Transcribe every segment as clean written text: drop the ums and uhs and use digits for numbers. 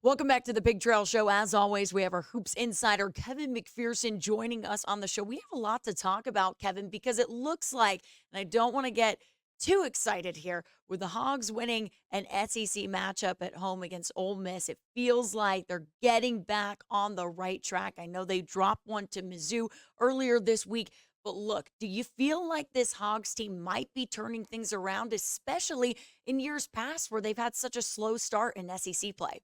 Welcome back to the Big Trail Show. As always, we have our Hoops insider, Kevin McPherson, joining us on the show. We have a lot to talk about, Kevin, because it looks like, and I don't want to get too excited here, with the Hogs winning an SEC matchup at home against Ole Miss, it feels like they're getting back on the right track. I know they dropped one to Mizzou earlier this week, but look, do you feel like this Hogs team might be turning things around, especially in years past where they've had such a slow start in SEC play?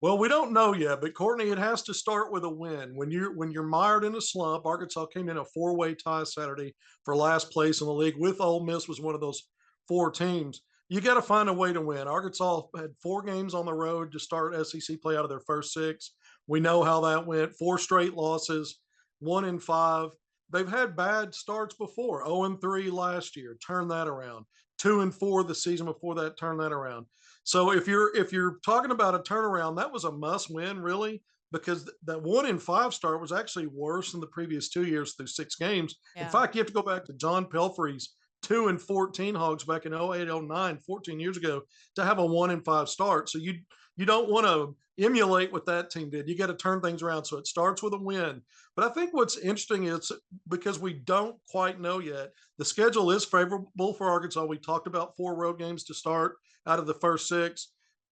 Well, we don't know yet, but Courtney, it has to start with a win. When you're mired in a slump, Arkansas came in a four-way tie Saturday for last place in the league. With Ole Miss was one of those four teams. You got to find a way to win. Arkansas had four games on the road to start SEC play out of their first six. We know how that went. Four straight losses, 1-5. They've had bad starts before. 0-3 last year, turn that around. 2-4 the season before that, turn that around. So if you're talking about a turnaround, that was a must win, really, because that 1-5 start was actually worse than the previous 2 years through six games. In Yeah. fact, you have to go back to John Pelfrey's 2-14 Hogs back in 08, 09, 14 years ago to have a 1-5 start. So you don't want to emulate what that team did. You got to turn things around. So it starts with a win. But I think what's interesting is because we don't quite know yet, the schedule is favorable for Arkansas. We talked about four road games to start out of the first six.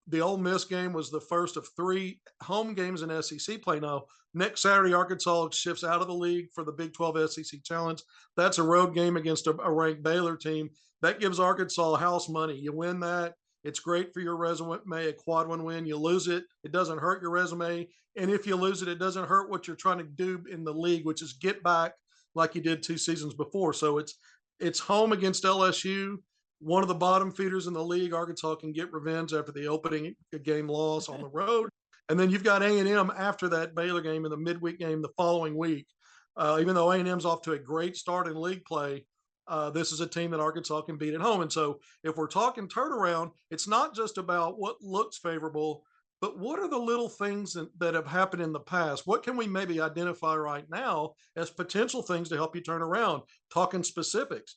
The Ole Miss game was the first of three home games in SEC play. Now, next Saturday, Arkansas shifts out of the league for the Big 12 SEC Challenge. That's a road game against a ranked Baylor team. That gives Arkansas house money. You win that, it's great for your resume, a quad one win. You lose it, it doesn't hurt your resume. And if you lose it, it doesn't hurt what you're trying to do in the league, which is get back like you did two seasons before. So it's home against LSU, one of the bottom feeders in the league. Arkansas can get revenge after the opening game loss on the road, and then you've got A&M after that Baylor game in the midweek game the following week. Even though A&M's off to a great start in league play, this is a team that Arkansas can beat at home. And so, if we're talking turnaround, it's not just about what looks favorable, but what are the little things that have happened in the past? What can we maybe identify right now as potential things to help you turn around? Talking specifics,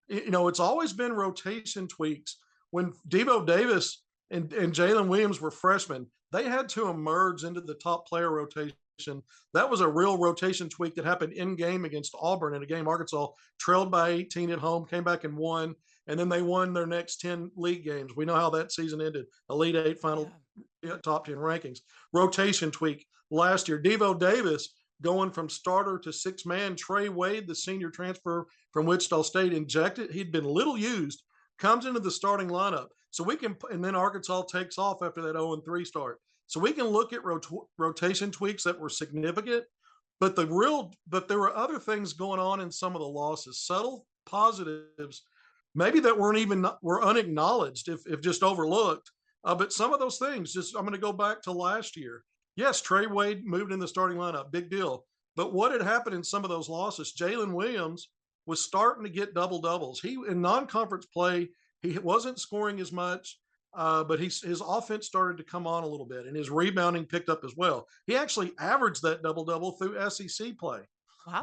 it's always been rotation tweaks. When Devo Davis and Jalen Williams were freshmen, they had to emerge into the top player rotation. That was a real rotation tweak that happened in game against Auburn in a game Arkansas trailed by 18 at home, came back and won, and then they won their next 10 league games. We know how that season ended. Elite Eight final, Yeah. top 10 rankings. Rotation tweak last year. Devo Davis going from starter to six man. Trey Wade, the senior transfer from Wichita State, injected. He'd been little used, comes into the starting lineup. So we can, and then Arkansas takes off after that 0-3 start. So we can look at rotation tweaks that were significant, but there were other things going on in some of the losses, subtle positives, maybe that were unacknowledged if just overlooked. But some of those things, just I'm going to go back to last year. Yes, Trey Wade moved in the starting lineup, big deal. But what had happened in some of those losses? Jalen Williams was starting to get double doubles. He in non-conference play, he wasn't scoring as much, but his offense started to come on a little bit, and his rebounding picked up as well. He actually averaged that double double through SEC play,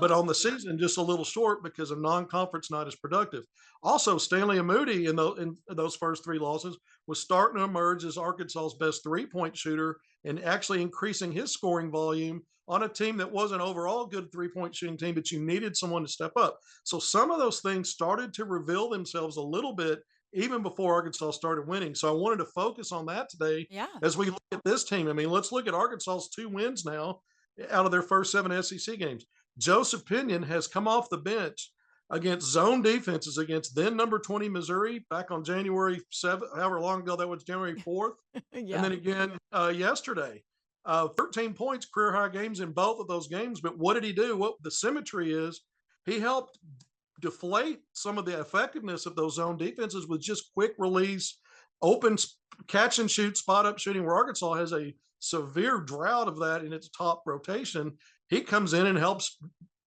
but Wow. on the season just a little short because of non-conference not as productive. Also, Stanley Amudi in those first three losses was starting to emerge as Arkansas's best three-point shooter and actually increasing his scoring volume on a team that wasn't overall good three-point shooting team, but you needed someone to step up. So some of those things started to reveal themselves a little bit even before Arkansas started winning. So I wanted to focus on that today Yeah. as we look at this team. I mean, let's look at Arkansas's two wins now out of their first seven SEC games. Joseph Pinion has come off the bench against zone defenses against then number 20 Missouri back on January 7th, however long ago that was, January 4th, and Yeah. then again yesterday. 13 points, career high games in both of those games. But what did he do? What the symmetry is, he helped deflate some of the effectiveness of those zone defenses with just quick release, open catch and shoot, spot up shooting, where Arkansas has a severe drought of that in its top rotation. He comes in and helps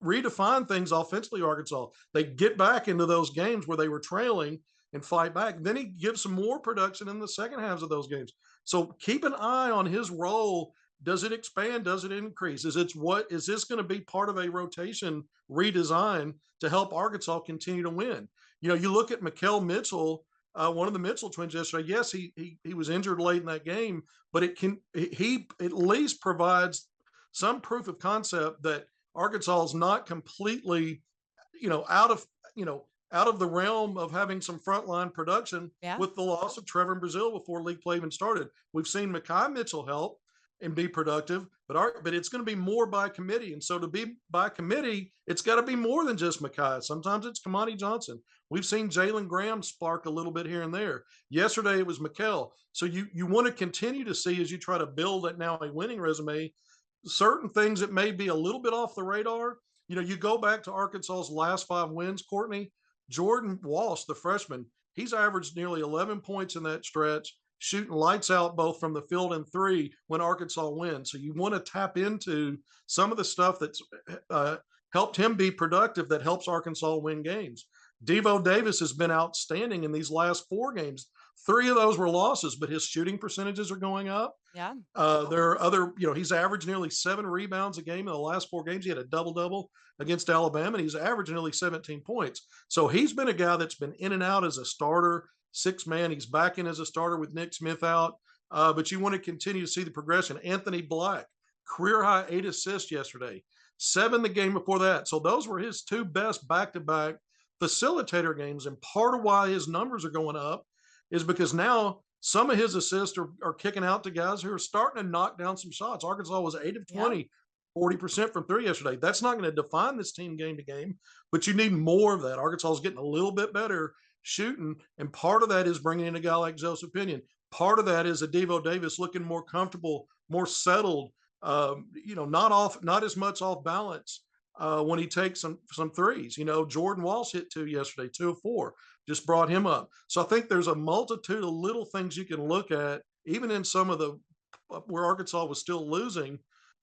redefine things offensively. Arkansas, they get back into those games where they were trailing and fight back. Then he gives some more production in the second halves of those games. So keep an eye on his role. Does it expand? Does it increase? Is this going to be part of a rotation redesign to help Arkansas continue to win? You look at Mikel Mitchell. one of the Mitchell twins yesterday. Yes, he was injured late in that game, but he at least provides some proof of concept that Arkansas is not completely, out of you know out of the realm of having some frontline production Yeah. with the loss of Trevor in Brazil before league play even started. We've seen Makai Mitchell help and be productive, but it's going to be more by committee. And so to be by committee, it's got to be more than just Makai. Sometimes it's Kamani Johnson. We've seen Jalen Graham spark a little bit here and there. Yesterday it was Mikkel. So you want to continue to see, as you try to build that now a winning resume, certain things that may be a little bit off the radar. You go back to Arkansas's last 5 wins, Courtney. Jordan Walsh, the freshman, he's averaged nearly 11 points in that stretch, shooting lights out both from the field and three when Arkansas wins. So you want to tap into some of the stuff that's helped him be productive that helps Arkansas win games. Devo Davis has been outstanding in these last 4 games. 3 of those were losses, but his shooting percentages are going up. Yeah. There are other, he's averaged nearly 7 rebounds a game in the last 4 games. He had a double double against Alabama, and he's averaged nearly 17 points. So he's been a guy that's been in and out as a starter, 6 man. He's back in as a starter with Nick Smith out. But you want to continue to see the progression. Anthony Black, career high 8 assists yesterday, 7 the game before that. So those were his 2 best back to back facilitator games. And part of why his numbers are going up is because now some of his assists are kicking out to guys who are starting to knock down some shots. Arkansas was 8 of Yeah. 20, 40% from three yesterday. That's not going to define this team game to game, but you need more of that. Arkansas is getting a little bit better shooting, and part of that is bringing in a guy like Joseph Pinion. Part of that is a Devo Davis looking more comfortable, more settled, not as much off balance when he takes some threes. Jordan Walsh hit 2 yesterday, 2 of 4, just brought him up. So I think there's a multitude of little things you can look at, even in some of the where Arkansas was still losing.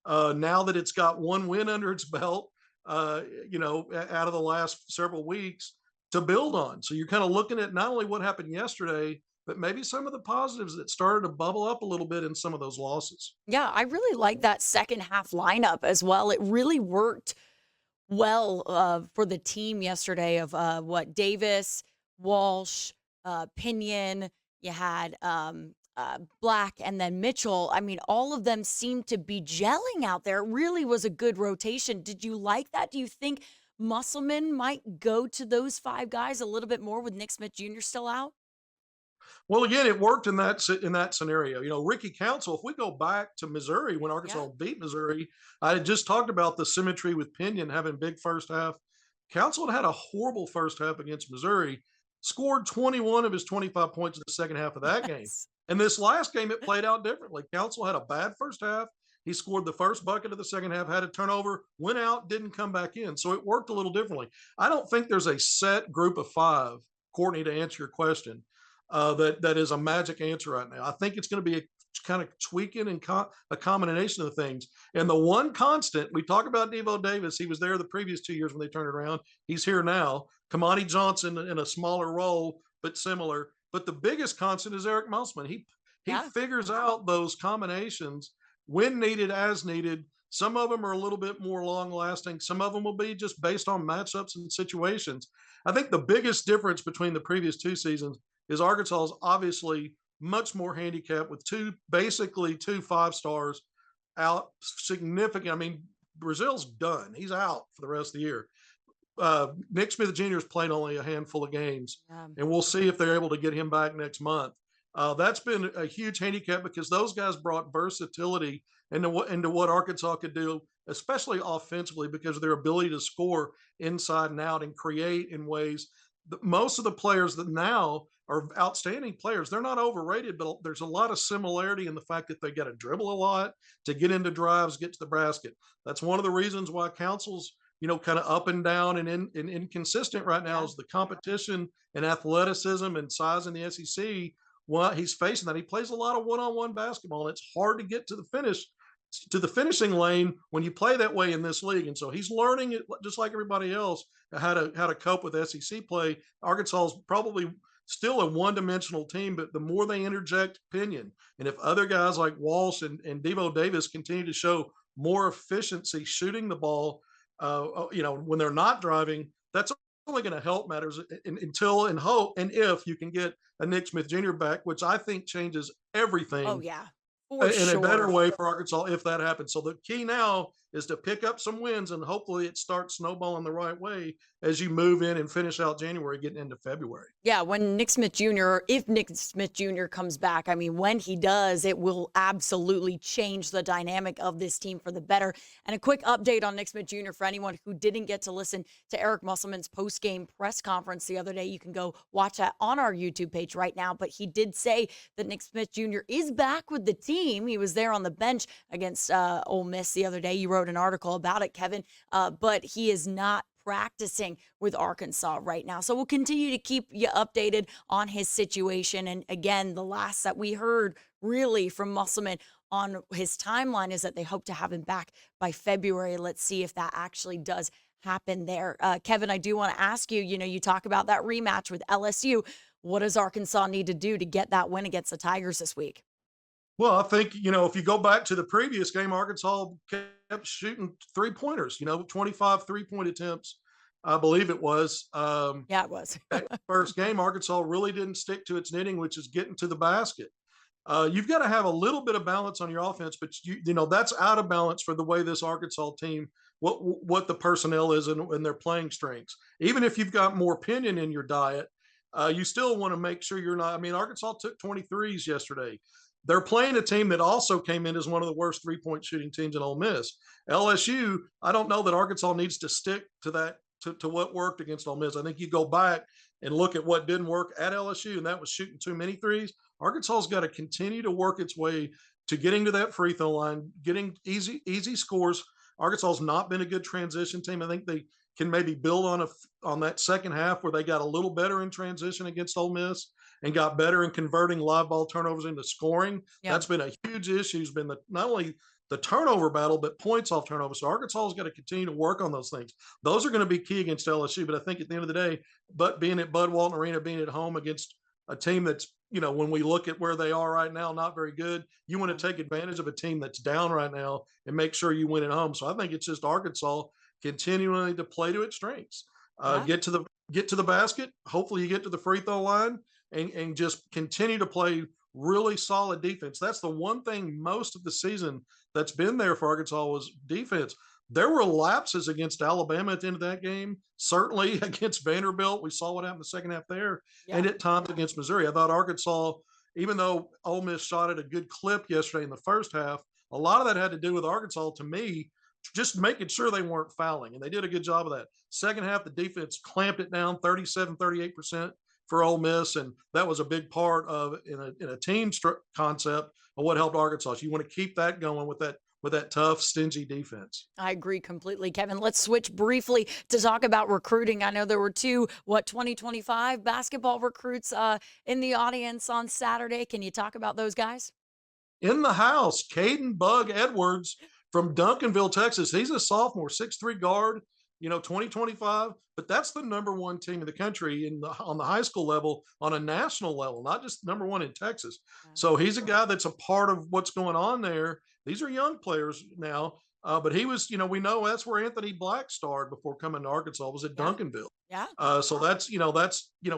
Now that it's got 1 win under its belt, out of the last several weeks to build on. So you're kind of looking at not only what happened yesterday, but maybe some of the positives that started to bubble up a little bit in some of those losses. Yeah, I really like that second half lineup as well. It really worked well for the team yesterday of what Davis, Walsh, Pinion, you had Black, and then Mitchell. I mean, all of them seemed to be gelling out there. It really was a good rotation. Did you like that? Do you think Musselman might go to those 5 guys a little bit more with Nick Smith Jr. still out? Well, again, it worked in that scenario. Ricky Council. If we go back to Missouri when Yeah. Arkansas beat Missouri, I had just talked about the symmetry with Pinion having big first half. Council had a horrible first half against Missouri, scored 21 of his 25 points in the second half of that game. Yes. And this last game, it played out differently. Council had a bad first half. He scored the first bucket of the second half, had a turnover, went out, didn't come back in. So it worked a little differently. I don't think there's a set group of 5, Courtney, to answer your question, that is a magic answer right now. I think it's going to be a kind of tweaking and a combination of things. And the one constant, we talk about Devo Davis, he was there the previous 2 years when they turned it around. He's here now. Kamani Johnson in a smaller role, but similar. But the biggest constant is Eric Musselman. He Yeah. figures out those combinations when needed, as needed. Some of them are a little bit more long lasting. Some of them will be just based on matchups and situations. I think the biggest difference between the previous 2 seasons is Arkansas is obviously much more handicapped with basically 2 5 stars out significant. I mean, Brazil's done. He's out for the rest of the year. Nick Smith Jr. has played only a handful of games, Yeah. and we'll see if they're able to get him back next month. That's been a huge handicap because those guys brought versatility into what Arkansas could do, especially offensively, because of their ability to score inside and out and create in ways that most of the players that now are outstanding players. They're not overrated, but there's a lot of similarity in the fact that they got to dribble a lot to get into drives, get to the basket. That's one of the reasons why Council's kind of up and down and inconsistent right now Yeah. is the competition and athleticism and size in the SEC. Well, he's facing that. He plays a lot of one-on-one basketball, and it's hard to get to the finishing lane when you play that way in this league. And so he's learning it just like everybody else how to cope with SEC play. Arkansas is probably still a one-dimensional team, but the more they interject Pinion, and if other guys like Walsh and Devo Davis continue to show more efficiency shooting the ball, when they're not driving, that's only going to help matters until and hope and if you can get a Nick Smith Jr. back, which I think changes Oh, everything yeah, for in a better sure. way for Arkansas if that happens. So the key now is to pick up some wins and hopefully it starts snowballing the right way as you move in and finish out January, getting into February. Yeah, when Nick Smith Jr., if Nick Smith Jr. comes back, I mean, when he does, it will absolutely change the dynamic of this team for the better. And a quick update on Nick Smith Jr. for anyone who didn't get to listen to Eric Musselman's post-game press conference the other day. You can go watch that on our YouTube page right now. But he did say that Nick Smith Jr. is back with the team. He was there on the bench against Ole Miss the other day. You wrote an article about it, Kevin. But he is not practicing with Arkansas right now. So we'll continue to keep you updated on his situation. And again, the last that we heard really from Musselman on his timeline is that they hope to have him back by February. Let's see if that actually does happen there. Kevin, I do want to ask you, you talk about that rematch with LSU. What does Arkansas need to do to get that win against the Tigers this week? Well, I think, if you go back to the previous game, Arkansas kept shooting 3-pointers, 25 3-point attempts, I believe it was. Yeah, it was. That first game, Arkansas really didn't stick to its knitting, which is getting to the basket. You've got to have a little bit of balance on your offense, but that's out of balance for the way this Arkansas team, what the personnel is and their playing strengths. Even if you've got more opinion in your diet, you still want to make sure you're not. I mean, Arkansas took 23s yesterday. They're playing a team that also came in as one of the worst 3-point shooting teams in Ole Miss. LSU, I don't know that Arkansas needs to stick to that to what worked against Ole Miss. I think you go back and look at what didn't work at LSU, and that was shooting too many threes. Arkansas's got to continue to work its way to getting to that free throw line, getting easy scores. Arkansas's not been a good transition team. I think they can maybe build on that second half where they got a little better in transition against Ole Miss and got better in converting live ball turnovers into scoring. Yeah. That's been a huge issue. Has been not only the turnover battle, but points off turnovers. So Arkansas has got to continue to work on those things. Those are going to be key against LSU. But I think at the end of the day, but being at Bud Walton Arena, being at home against a team that's, when we look at where they are right now, not very good. You want to take advantage of a team that's down right now and make sure you win at home. So I think it's just Arkansas continuing to play to its strengths. Yeah. Get to the basket. Hopefully you get to the free throw line and just continue to play really solid defense. That's the one thing most of the season that's been there for Arkansas was defense. There were lapses against Alabama at the end of that game, certainly against Vanderbilt. We saw what happened in the second half there, Yeah. and at times against Missouri. I thought Arkansas, even though Ole Miss shot at a good clip yesterday in the first half, a lot of that had to do with Arkansas, to me, just making sure they weren't fouling, and they did a good job of that. Second half, the defense clamped it down 37-38% for Ole Miss, and that was a big part of in a team concept of what helped Arkansas. So you want to keep that going with that tough, stingy defense. I agree completely, Kevin. Let's switch briefly to talk about recruiting. I know there were two, 2025 basketball recruits in the audience on Saturday. Can you talk about those guys? In the house, Caden Bug Edwards from Duncanville, Texas. He's a sophomore, 6'3" guard, 2025, but that's the number one team in the country on the high school level, on a national level, not just number one in Texas. So he's a guy that's a part of what's going on there. These are young players now, but he was, we know that's where Anthony Black starred before coming to Arkansas, was at Yeah. Duncanville. Yeah. So that's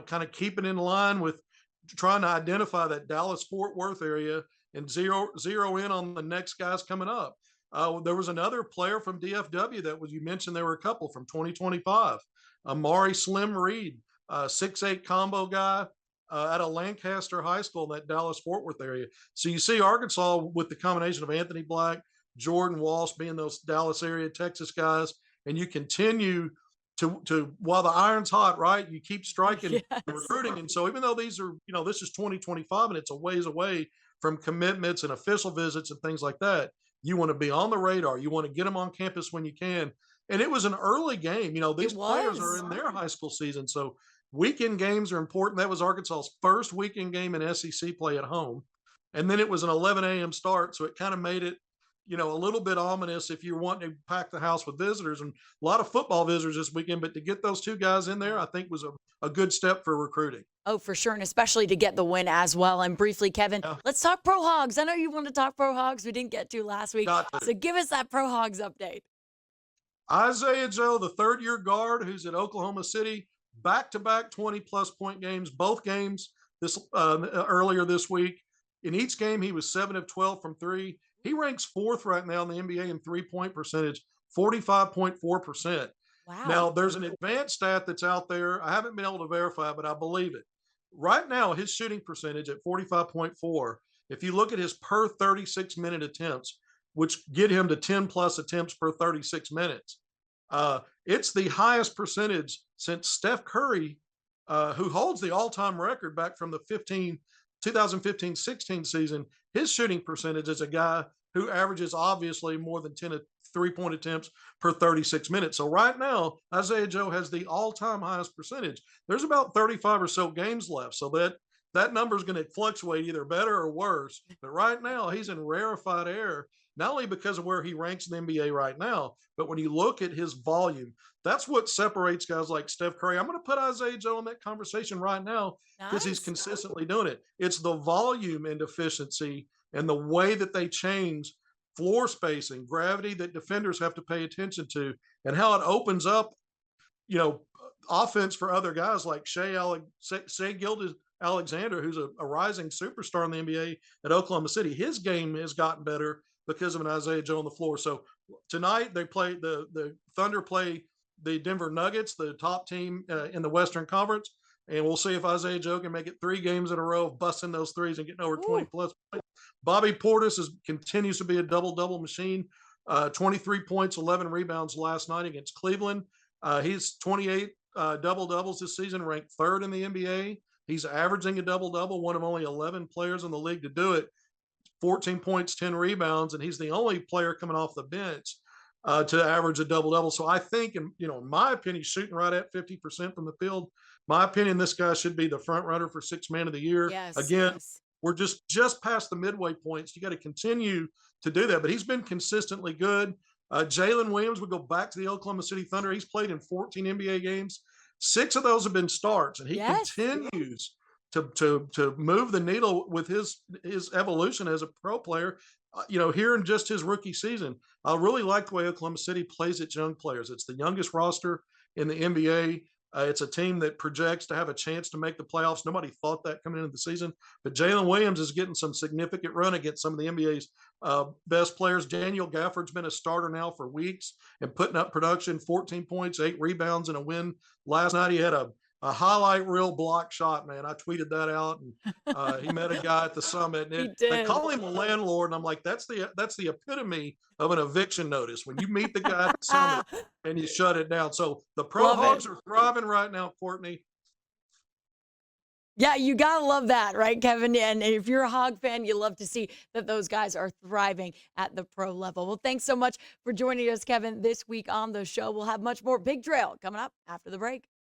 kind of keeping in line with trying to identify that Dallas Fort Worth area and zero in on the next guys coming up. There was another player from DFW you mentioned there were a couple from 2025. Amari Slim Reed, 6'8" combo guy out of Lancaster High School in that Dallas Fort Worth area. So you see Arkansas with the combination of Anthony Black, Jordan Walsh being those Dallas area Texas guys, and you continue to while the iron's hot, right? You keep striking Yes. and recruiting. And so even though these are, this is 2025 and it's a ways away from commitments and official visits and things like that, you want to be on the radar. You want to get them on campus when you can. And it was an early game. These players are in their high school season. So weekend games are important. That was Arkansas's first weekend game in SEC play at home. And then it was an 11 a.m. start. So it kind of made it, a little bit ominous if you're wanting to pack the house with visitors, and a lot of football visitors this weekend. But to get those two guys in there, I think was a good step for recruiting. Oh, for sure. And especially to get the win as well. And briefly, Kevin, let's talk Pro Hogs. I know you want to talk Pro Hogs. We didn't get to last week. So give us that Pro Hogs update. Isaiah Joe, the third-year guard who's at Oklahoma City, back-to-back 20-plus point games, both games earlier this week. In each game, he was 7 of 12 from three. He ranks fourth right now in the NBA in three-point percentage, 45.4%. Wow. Now, there's an advanced stat that's out there. I haven't been able to verify, but I believe it. Right now, his shooting percentage at 45.4, if you look at his per 36-minute attempts, which get him to 10 plus attempts per 36 minutes, it's the highest percentage since Steph Curry, who holds the all-time record back from the 2015-16 season. His shooting percentage is a guy who averages obviously more than 10 three-point attempts per 36 minutes. So right now, Isaiah Joe has the all-time highest percentage. There's about 35 or so games left, so that number is going to fluctuate either better or worse. But right now, he's in rarefied air, not only because of where he ranks in the NBA right now, but when you look at his volume, that's what separates guys like Steph Curry. I'm going to put Isaiah Joe in that conversation right now because he's Nice. consistently doing it. It's the volume and efficiency and the way that they change floor spacing, gravity that defenders have to pay attention to, and how it opens up, you know, offense for other guys like Shea Gildas Alexander, who's a rising superstar in the NBA at Oklahoma City. His game has gotten better because of an Isaiah Joe on the floor. So tonight they play the Thunder play the Denver Nuggets, the top team in the Western Conference, and we'll see if Isaiah Joe can make it 3 games in a row of busting those threes and getting over 20 Ooh. plus points. Bobby Portis continues to be a double-double machine. 23 points, 11 rebounds last night against Cleveland. He's 28 double-doubles this season, ranked third in the NBA. He's averaging a double-double, one of only 11 players in the league to do it. 14 points, 10 rebounds, and he's the only player coming off the bench to average a double-double. So I think, in my opinion, shooting right at 50% from the field. My opinion, this guy should be the front runner for sixth man of the year. Yes, Again, yes. we're just past the midway points. You got to continue to do that, but he's been consistently good. Jalen Williams would go back to the Oklahoma City Thunder. He's played in 14 NBA games. 6 of those have been starts, and he Yes. continues to move the needle with his evolution as a pro player. Here in just his rookie season, I really like the way Oklahoma City plays its young players. It's the youngest roster in the NBA. It's a team that projects to have a chance to make the playoffs. Nobody thought that coming into the season, but Jalen Williams is getting some significant run against some of the NBA's best players. Daniel Gafford's been a starter now for weeks and putting up production, 14 points, 8 rebounds, and a win. Last night he had a highlight reel block shot, man. I tweeted that out, and he met a guy at the summit, and He they did. call him a landlord, and I'm like, that's the epitome of an eviction notice when you meet the guy at the summit and you shut it down. So the pro Love it. hogs are thriving right now, Courtney. Yeah, you gotta love that, right, Kevin? And if you're a Hog fan, you love to see that those guys are thriving at the pro level. Well, thanks so much for joining us, Kevin, this week on the show. We'll have much more Big Trail coming up after the break.